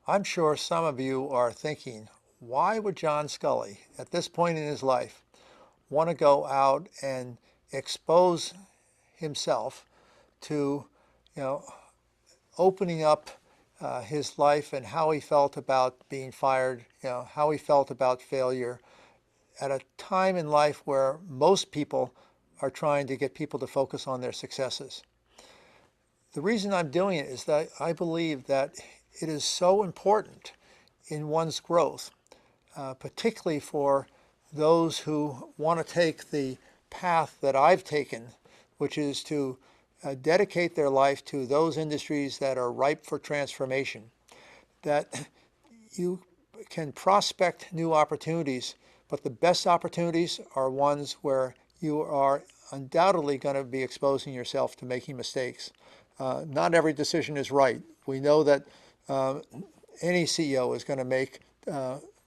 I'm sure some of you are thinking, why would John Scully, at this point in his life, want to go out and expose himself to, you know, opening up his life and how he felt about being fired, how he felt about failure at a time in life where most people are trying to get people to focus on their successes. The reason I'm doing it is that I believe that it is so important in one's growth, particularly for those who want to take the path that I've taken, which is to dedicate their life to those industries that are ripe for transformation, that you can prospect new opportunities, but the best opportunities are ones where you are undoubtedly going to be exposing yourself to making mistakes. Not every decision is right. We know that uh, any CEO is going to make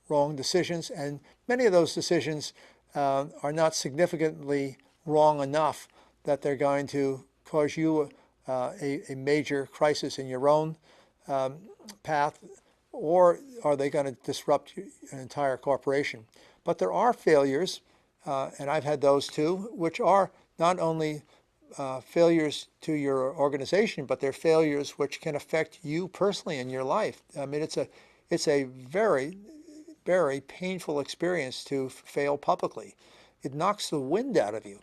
wrong decisions, and many of those decisions are not significantly wrong enough that they're going to cause you a major crisis in your own path, or are they going to disrupt an entire corporation? But there are failures, and I've had those too, which are not only failures to your organization, but they're failures which can affect you personally in your life. I mean, it's a very, very painful experience to fail publicly. It knocks the wind out of you.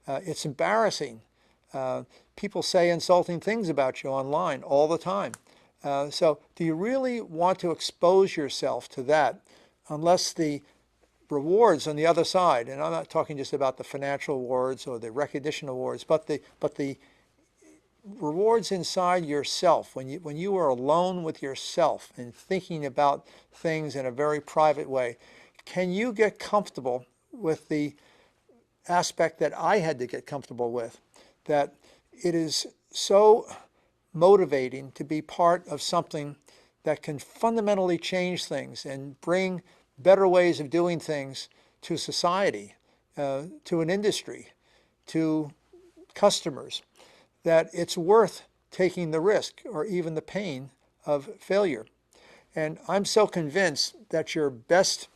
It's embarrassing. People say insulting things about you online all the time. So, do you really want to expose yourself to that unless the rewards on the other side, and I'm not talking just about the financial awards or the recognition awards, but the rewards inside yourself when you are alone with yourself and thinking about things in a very private way, can you get comfortable with the aspect that I had to get comfortable with, that it is so motivating to be part of something that can fundamentally change things and bring better ways of doing things to society, to an industry, to customers, that it's worth taking the risk or even the pain of failure. And I'm so convinced that your best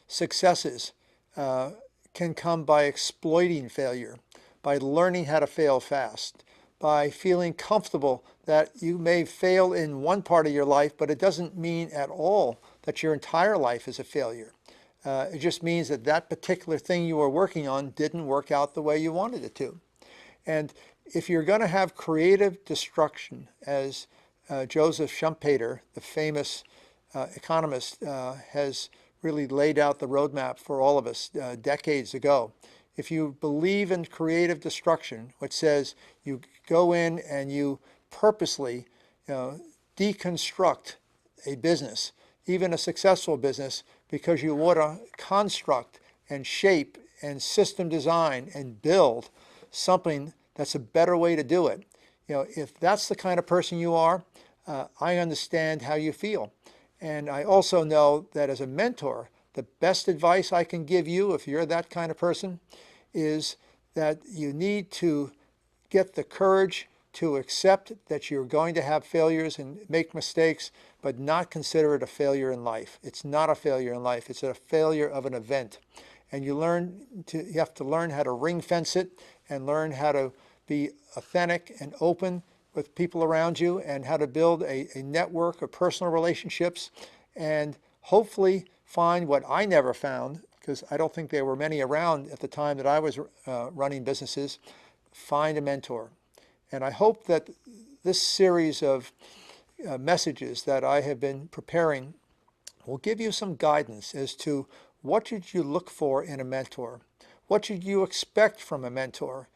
successes can come by exploiting failure, by learning how to fail fast, by feeling comfortable that you may fail in one part of your life, but it doesn't mean at all that your entire life is a failure. It just means that that particular thing you were working on didn't work out the way you wanted it to. And if you're going to have creative destruction, as Joseph Schumpeter, the famous economist, has really laid out the roadmap for all of us decades ago. If you believe in creative destruction, which says you go in and you purposely deconstruct a business, even a successful business, because you want to construct and shape and system design and build something that's a better way to do it. If that's the kind of person you are, I understand how you feel. And I also know that as a mentor, the best advice I can give you, if you're that kind of person, is that you need to get the courage to accept that you're going to have failures and make mistakes, but not consider it a failure in life. It's not a failure in life. It's a failure of an event. And you have to learn how to ring fence it and learn how to be authentic and open with people around you and how to build a network of personal relationships and hopefully find what I never found, because I don't think there were many around at the time that I was running businesses, find a mentor. And I hope that this series of messages that I have been preparing will give you some guidance as to what should you look for in a mentor? What should you expect from a mentor?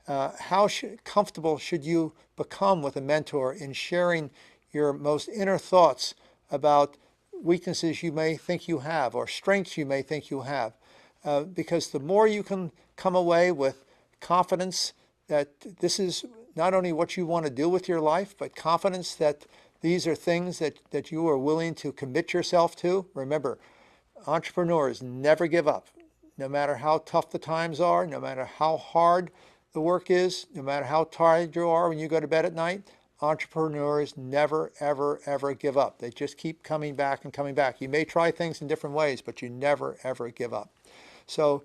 How comfortable should you become with a mentor in sharing your most inner thoughts about weaknesses you may think you have or strengths you may think you have? Because the more you can come away with confidence that this is not only what you want to do with your life, but confidence that these are things that you are willing to commit yourself to. Remember, entrepreneurs never give up. No matter how tough the times are, no matter how hard the work is, no matter how tired you are when you go to bed at night, entrepreneurs never, ever, ever give up. They just keep coming back and coming back. You may try things in different ways, but you never, ever give up. So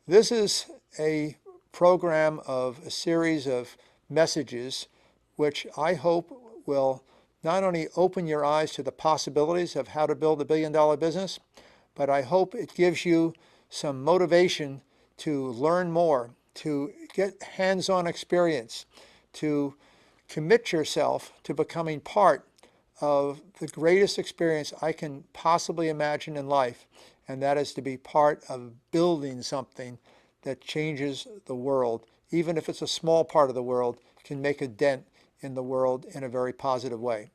this is a program of a series of messages which I hope will not only open your eyes to the possibilities of how to build a billion-dollar business, but I hope it gives you some motivation to learn more, to get hands-on experience, to commit yourself to becoming part of the greatest experience I can possibly imagine in life, and that is to be part of building something that changes the world. Even if it's a small part of the world, can make a dent in the world in a very positive way.